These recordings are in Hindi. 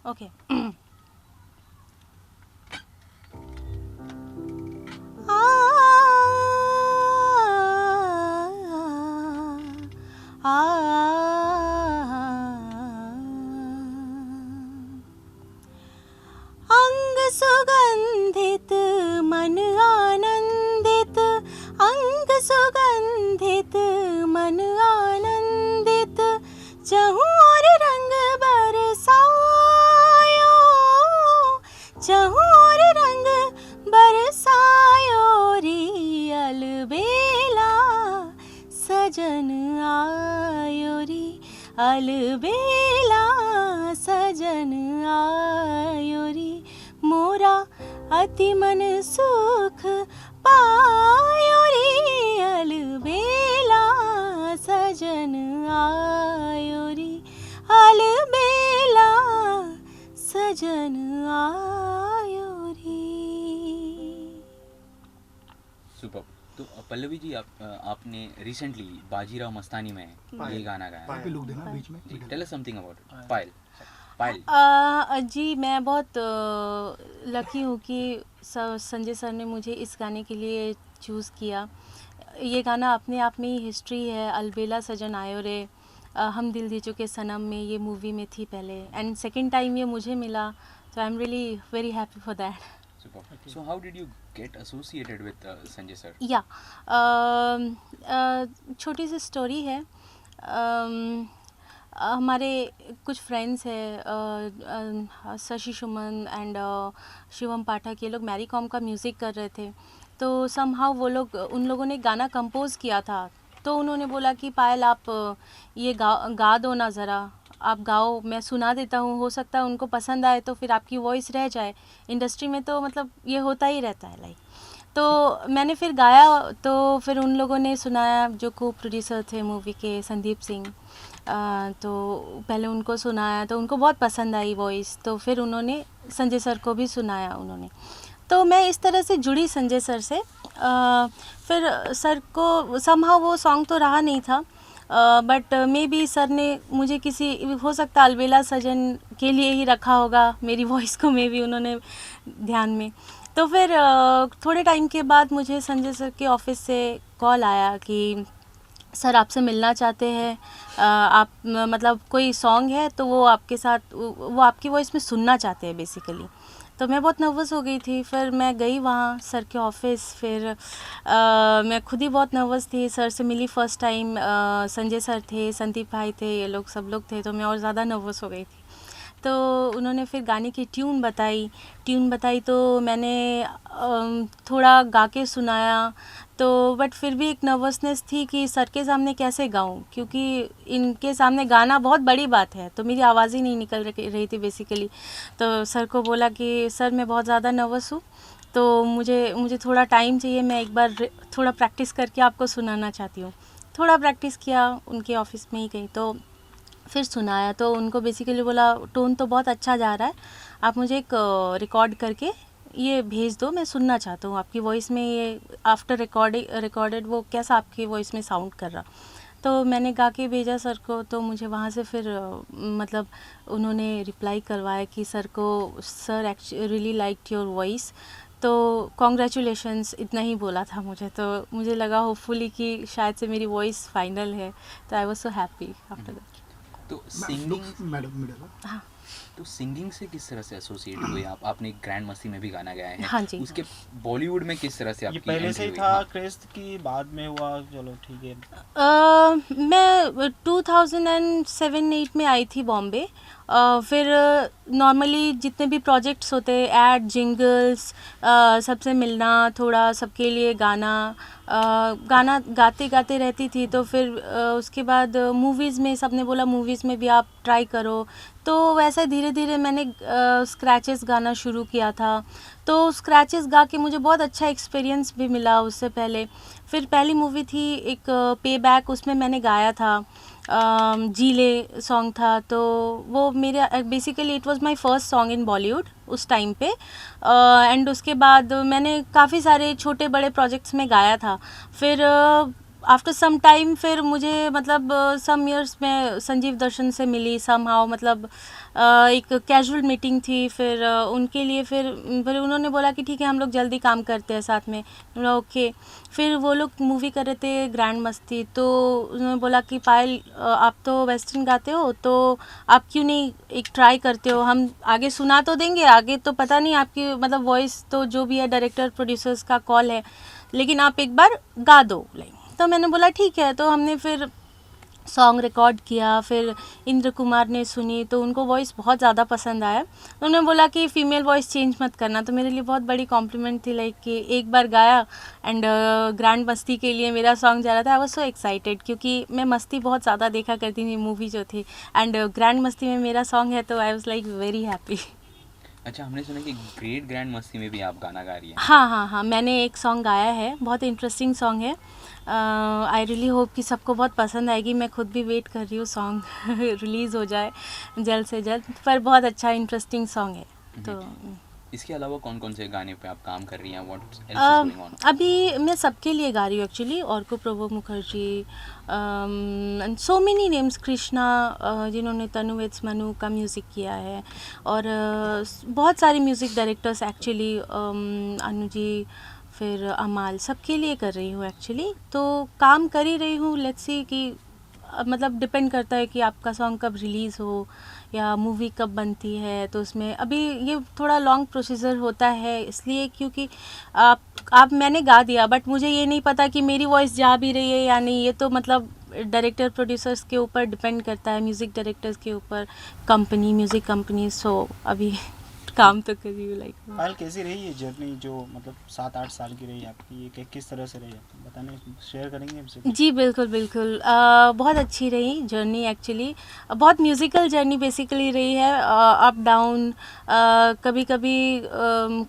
ओके। अंग सुगंधित मन आनंदित, अंग सुगंधित मन आनंदित, चहु और रंग बरसायो, चहु और रंग बरसायो री अलबेला सजन आयो री अलबेला सजन आयो री, मोरा अति मन सुख पायो रे अलबेला सजन आयो रे अलबेला सजन आयो रे। सुपर। तो पल्लवी जी, आपने रिसेंटली बाजीराव मस्तानी में ये गाना गाया है। लुक देना बीच में। जी, tell us something about it. Payal. जी मैं बहुत लकी हूँ कि संजय सर ने मुझे इस गाने के लिए चूज़ किया। ये गाना अपने आप में ही हिस्ट्री है। अलबेला सजन आयो रे हम दिल दे चुके सनम में ये मूवी में थी पहले, एंड सेकंड टाइम ये मुझे मिला, तो I am really very happy for that. Super. So how did you get associated with Sanjay sir? या छोटी सी स्टोरी है। हमारे कुछ फ्रेंड्स हैं, शशि सुमन एंड शिवम पाठक, ये लोग मैरी कॉम का म्यूज़िक कर रहे थे। तो समहाउ वो लोग, उन लोगों ने गाना कंपोज़ किया था, तो उन्होंने बोला कि पायल आप ये गा दो ना ज़रा, आप गाओ, मैं सुना देता हूँ, हो सकता है उनको पसंद आए तो फिर आपकी वॉइस रह जाए। इंडस्ट्री में तो मतलब ये होता ही रहता है लाइक। तो मैंने फिर गाया, तो फिर उन लोगों ने सुनाया, जो को प्रोड्यूसर थे मूवी के संदीप सिंह, तो पहले उनको सुनाया तो उनको बहुत पसंद आई वॉइस, तो फिर उन्होंने संजय सर को भी सुनाया उन्होंने। तो मैं इस तरह से जुड़ी संजय सर से। फिर सर को समहाउ वो सॉन्ग तो रहा नहीं था, बट मे बी सर ने मुझे किसी, हो सकता अलबेला सजन के लिए ही रखा होगा, मेरी वॉइस को मे बी उन्होंने ध्यान में। तो फिर थोड़े टाइम के बाद मुझे संजय सर के ऑफिस से कॉल आया कि सर आपसे मिलना चाहते हैं, आप मतलब कोई सॉन्ग है तो वो आपके साथ, वो आपकी वॉइस में सुनना चाहते हैं बेसिकली। तो मैं बहुत नर्वस हो गई थी। फिर मैं गई वहाँ सर के ऑफिस, फिर मैं खुद ही बहुत नर्वस थी। सर से मिली फ़र्स्ट टाइम, संजय सर थे, संदीप भाई थे, ये लोग सब लोग थे, तो मैं और ज़्यादा नर्वस हो गई थी। तो उन्होंने फिर गाने की ट्यून बताई तो मैंने थोड़ा गा के सुनाया, तो बट फिर भी एक नर्वसनेस थी कि सर के सामने कैसे गाऊं, क्योंकि इनके सामने गाना बहुत बड़ी बात है, तो मेरी आवाज़ ही नहीं निकल रही थी बेसिकली। तो सर को बोला कि सर मैं बहुत ज़्यादा नर्वस हूँ, तो मुझे थोड़ा टाइम चाहिए, मैं एक बार थोड़ा प्रैक्टिस करके आपको सुनाना चाहती हूँ। थोड़ा प्रैक्टिस किया, उनके ऑफिस में ही गई, तो फिर सुनाया, तो उनको बेसिकली बोला टोन तो बहुत अच्छा जा रहा है, आप मुझे एक रिकॉर्ड करके ये भेज दो, मैं सुनना चाहता हूँ आपकी वॉइस में, ये आफ्टर रिकॉर्डेड वो कैसा आपकी वॉइस में साउंड कर रहा। तो मैंने गा के भेजा सर को, तो मुझे वहाँ से फिर मतलब उन्होंने रिप्लाई करवाया कि sir actually like your voice, तो कॉन्ग्रेचुलेशंस इतना ही बोला था मुझे। तो मुझे लगा होपफुली कि शायद से मेरी वॉइस फाइनल है, तो I was so happy after that. तो सिंगिंग, मैडम हाँ, तो सिंगिंग से किस तरह से एसोसिएट हुए आप? आपने ग्रैंड मस्ती में भी गाना गाया है। हाँ जी। उसके बॉलीवुड में किस तरह से आपकी ये पहले से ही entry था हुई? क्रेज की बाद में हुआ? चलो ठीक है। मैं 2007-8 में आई थी बॉम्बे। फिर नॉर्मली जितने भी प्रोजेक्ट्स होते, एड, जिंगल्स, सबसे मिलना, थोड़ा सबके लिए गाना गाते गाते रहती थी। तो फिर उसके बाद मूवीज़ में सबने बोला मूवीज़ में भी आप ट्राई करो, तो वैसे धीरे धीरे मैंने स्क्रैचेस गाना शुरू किया था। तो स्क्रैचेस गा के मुझे बहुत अच्छा एक्सपीरियंस भी मिला उससे पहले। फिर पहली मूवी थी एक पे बैक, उसमें मैंने गाया था, जीले सॉन्ग था, तो वो मेरा basically it was my first song in Bollywood उस टाइम पे। एंड उसके बाद मैंने काफ़ी सारे छोटे बड़े प्रोजेक्ट्स में गाया था। फिर आफ्टर सम टाइम फिर मुझे मतलब सम इयर्स में संजीव दर्शन से मिली समहाउ, मतलब एक कैजुअल मीटिंग थी, फिर उनके लिए फिर उन्होंने बोला कि ठीक है हम लोग जल्दी काम करते हैं साथ में, बोला ओके। फिर वो लोग मूवी कर रहे थे ग्रैंड मस्ती, तो उन्होंने बोला कि पायल आप तो वेस्टर्न गाते हो तो आप क्यों नहीं एक ट्राई करते हो, हम आगे सुना तो देंगे, आगे तो पता नहीं आपकी मतलब वॉइस तो जो भी है डायरेक्टर प्रोड्यूसर्स का कॉल है, लेकिन आप एक बार गा दो लाइन। तो मैंने बोला ठीक है, तो हमने फिर सॉन्ग रिकॉर्ड किया, फिर इंद्र कुमार ने सुनी तो उनको वॉइस बहुत ज़्यादा पसंद आया। उन्होंने बोला कि फ़ीमेल वॉइस चेंज मत करना, तो मेरे लिए बहुत बड़ी कॉम्प्लीमेंट थी, लाइक कि एक बार गाया एंड ग्रैंड मस्ती के लिए मेरा सॉन्ग जा रहा था। आई वाज सो एक्साइटेड क्योंकि मैं मस्ती बहुत ज़्यादा देखा करती थी मूवी जो थी, एंड ग्रैंड मस्ती में मेरा सॉन्ग है, तो I was like very happy. अच्छा, हमने सुना कि ग्रेट ग्रैंड मस्ती में भी आप गाना गा रही हैं। हाँ, मैंने एक सॉन्ग गाया है, बहुत इंटरेस्टिंग सॉन्ग है। आई रियली होप कि सबको बहुत पसंद आएगी। मैं खुद भी वेट कर रही हूँ सॉन्ग रिलीज़ हो जाए जल्द से जल्द, पर बहुत अच्छा इंटरेस्टिंग सॉन्ग है। तो इसके अलावा कौन कौन से गाने पे आप काम कर रही हैं? What else is going on? अभी मैं सबके लिए गा रही हूँ actually, Arko Provo Mukherjee and so many names, Krishna जिन्होंने तनु वेट्स मनु का म्यूज़िक किया है, और बहुत सारे म्यूज़िक डायरेक्टर्स एक्चुअली, अनुजी, फिर अमाल, सबके लिए कर रही हूँ एक्चुअली। तो काम कर ही रही हूँ, लेट्स सी कि मतलब डिपेंड करता है कि आपका सॉन्ग कब रिलीज़ हो या मूवी कब बनती है, तो उसमें अभी ये थोड़ा लॉन्ग प्रोसीजर होता है, इसलिए क्योंकि आप मैंने गा दिया बट मुझे ये नहीं पता कि मेरी वॉइस जा भी रही है या नहीं, ये तो मतलब डायरेक्टर प्रोड्यूसर्स के ऊपर डिपेंड करता है, म्यूज़िक डायरेक्टर्स के ऊपर, कंपनी, म्यूज़िक कंपनी। सो अभी काम तो कर रही हूँ लाइक। पायल, कैसी रही ये जर्नी जो मतलब 7-8 साल की रही आपकी, ये किस तरह से रही आपकी, बताने शेयर करेंगे हमसे? जी बिल्कुल, बहुत अच्छी रही जर्नी एक्चुअली, बहुत म्यूज़िकल जर्नी बेसिकली रही है, अप डाउन, कभी कभी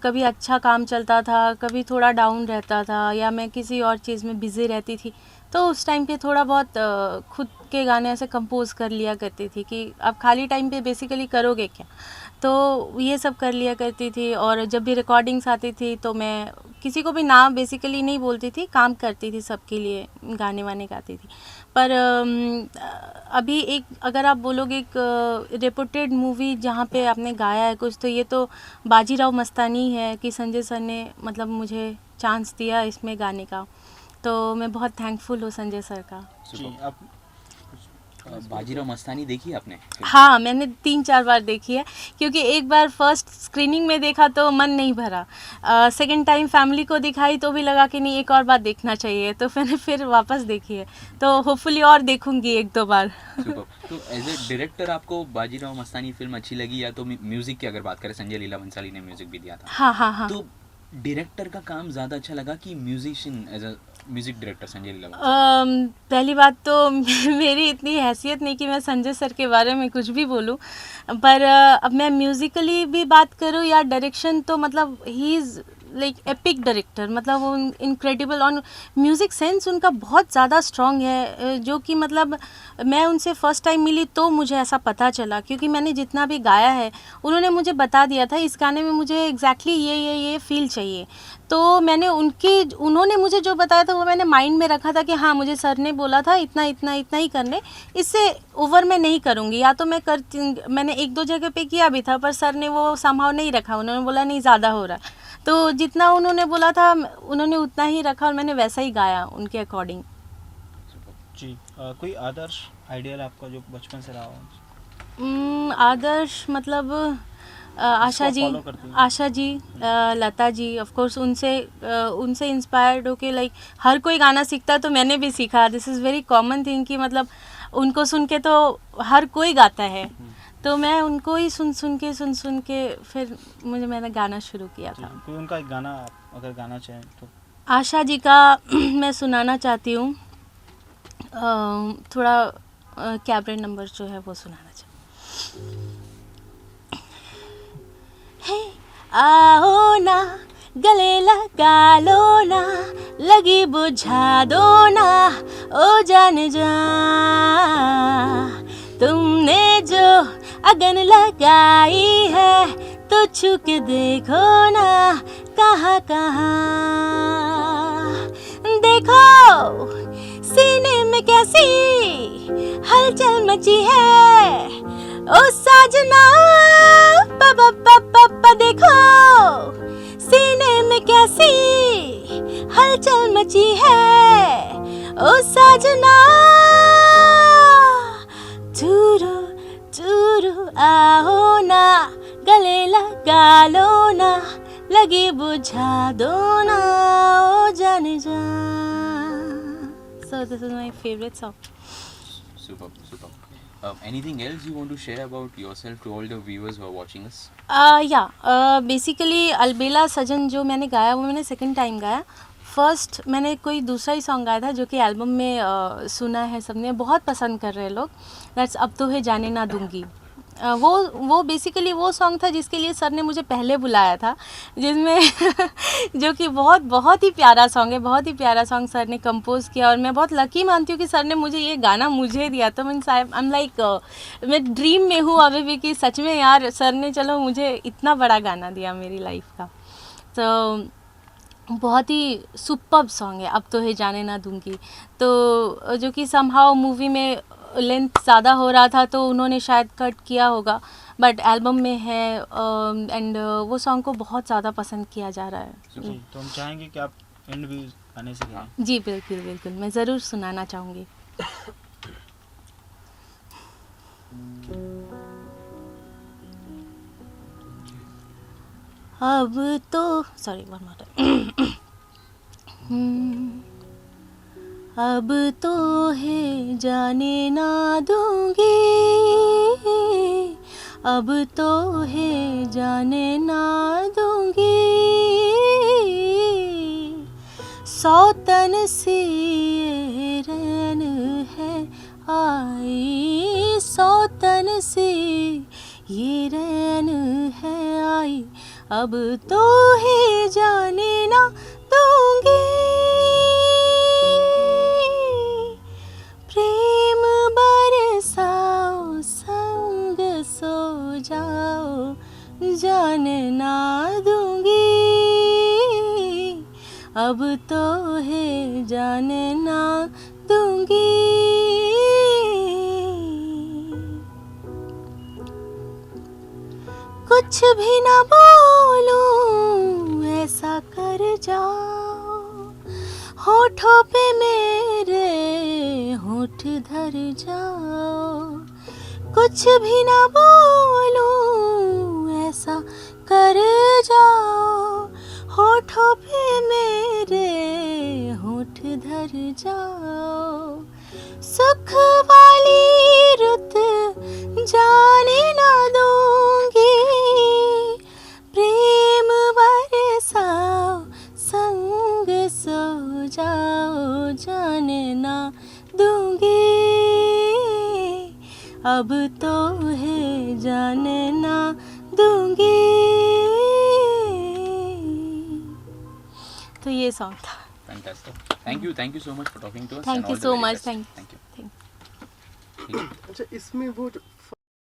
कभी अच्छा काम चलता था, कभी थोड़ा डाउन रहता था, या मैं किसी और चीज़ में बिज़ी रहती थी, तो उस टाइम पे थोड़ा बहुत खुद के गाने ऐसे कंपोज कर लिया करती थी कि आप खाली टाइम पे बेसिकली करोगे क्या, तो ये सब कर लिया करती थी। और जब भी रिकॉर्डिंग्स आती थी तो मैं किसी को भी ना बेसिकली नहीं बोलती थी, काम करती थी सबके लिए, गाने वाने गाती थी। पर अभी एक अगर आप बोलोगे एक रेपुटेड मूवी जहाँ पे आपने गाया है कुछ, तो ये तो बाजीराव मस्तानी है कि संजय सर ने मतलब मुझे चांस दिया इसमें गाने का, तो मैं बहुत थैंकफुल हूँ संजय सर का। जी, आप बाजीराव मस्तानी देखी आपने? हाँ, मैंने 3-4 बार देखी है, क्योंकि एक बार फर्स्ट स्क्रीनिंग में देखा तो मन नहीं भरा, सेकंड टाइम फैमिली को दिखाई तो भी लगा कि नहीं एक और बार देखना चाहिए, तो मैंने फिर वापस देखी है, तो होपफुली और देखूंगी 1-2 बार। सुपर। तो एज ए डायरेक्टर आपको बाजीराव मस्तानी फिल्म अच्छी लगी, या तो म्यूजिक की अगर बात करें, संजय लीला भंसाली ने म्यूजिक भी दिया था। हाँ। तो डायरेक्टर का काम ज़्यादा अच्छा लगा कि musician as a music director Sanjay Leela? पहली बात तो मेरी इतनी हैसियत नहीं कि मैं संजय सर के बारे में कुछ भी बोलूं, पर अब मैं म्यूज़िकली भी बात करूं या डायरेक्शन, तो मतलब he is like epic director, मतलब वो इनक्रेडिबल, और म्यूज़िक सेंस उनका बहुत ज़्यादा स्ट्रॉन्ग है, जो कि मतलब मैं उनसे फ़र्स्ट टाइम मिली तो मुझे ऐसा पता चला, क्योंकि मैंने जितना भी गाया है उन्होंने मुझे बता दिया था इस गाने में मुझे एग्जैक्टली ये फील चाहिए, तो मैंने उन्होंने मुझे जो बताया था वो मैंने माइंड में रखा था कि हाँ मुझे सर ने बोला था इतना ही करने, इससे ओवर मैं नहीं करूँगी, या तो मैंने 1-2 जगह पे किया भी था, पर सर ने वो समहाउ नहीं रखा, उन्होंने बोला नहीं ज़्यादा हो रहा, तो जितना उन्होंने बोला था उन्होंने उतना ही रखा और मैंने वैसा ही गाया उनके अकॉर्डिंग। जी, कोई आदर्श आइडियल आपका जो बचपन से रहा हो? आदर्श मतलब आशा जी, लता जी, ऑफ कोर्स उनसे इंस्पायर्ड होके लाइक हर कोई गाना सीखता है, तो मैंने भी सीखा, this is very common thing कि मतलब उनको सुन के तो हर कोई गाता है, तो मैं उनको ही सुन के फिर मैंने गाना शुरू किया था। कोई उनका एक गाना आप अगर गाना चाहें तो? आशा जी का मैं सुनाना चाहती हूँ, थोड़ा कैबरेट नंबर जो है वो सुनाना चाहती हूँ। आओ ना गले लगा लो ना, लगी बुझा दो ना, ओ जान जा, तुमने जो अगन लगाई है तो छू के देखो ना, कहाँ देखो सीने में कैसी हलचल मची है, ओ साजना पापा पापा देखो, सीने में कैसी हलचल मची है, ओ साजना चूरू चूरू आओ ना, गले लगा लो ना, लगी बुझा दो ना, ओ जाने जा. So this is my favorite song. Superb, superb. Anything else you want to share about yourself to all the viewers who are watching us? Basically Albela Sajan जो मैंने गाया वो मैंने सेकंड टाइम गाया. फर्स्ट मैंने कोई दूसरा ही सॉन्ग गाया था जो कि एल्बम में सुना है सबने, बहुत पसंद कर रहे हैं लोग. दैट्स अब तो है जाने ना दूंगी. वो बेसिकली वो सॉन्ग था जिसके लिए सर ने मुझे पहले बुलाया था, जिसमें जो कि बहुत ही प्यारा सॉन्ग है, बहुत ही प्यारा सॉन्ग सर ने कंपोज किया. और मैं बहुत लकी मानती हूँ कि सर ने मुझे ये गाना मुझे दिया. तो मीन्स आई एम लाइक मैं ड्रीम में हूँ अभी भी कि सच में यार सर ने चलो मुझे इतना बड़ा गाना दिया मेरी लाइफ का. तो बहुत ही सुपर्ब सॉन्ग है अब तो है जाने ना दूंगी. तो जो कि समहाउ मूवी में लेंथ ज़्यादा हो रहा था तो उन्होंने शायद कट किया होगा, बट एल्बम में है एंड वो सॉन्ग को बहुत ज़्यादा पसंद किया जा रहा है. जी, तो हम चाहेंगे कि आप एंड भी गाने से गाएं. जी बिल्कुल बिल्कुल, मैं ज़रूर सुनाना चाहूँगी. अब तो सॉरी वन मोर टाइम. अब तो है जाने ना दूंगी, अब तो है जाने ना दूंगी, सौतन सी ये रैन है आई, सौतन सी ये रैन है आई, अब तो है जाने ना दूंगी, प्रेम बरसाओ संग सो जाओ, जाने ना दूंगी, अब तो है जाने ना दूंगी. कुछ भी ना बोलूं ऐसा कर जाओ, होठों पे मेरे होठ धर जाओ, कुछ भी ना बोलूं ऐसा कर जाओ, होठों पे मेरे होठ धर जाओ, सुख वाली रुत जाने ना दूंगी, प्रेम बरसाओ संग सो जाओ, जाने ना दूंगी, अब तो है जाने ना दूंगी. तो ये सॉन्ग था. Fantastic. Thank you so much for talking to us. Thank and you all the so very much. best. Thank Thank you. you. ठीक है. अच्छा, इसमें वो जो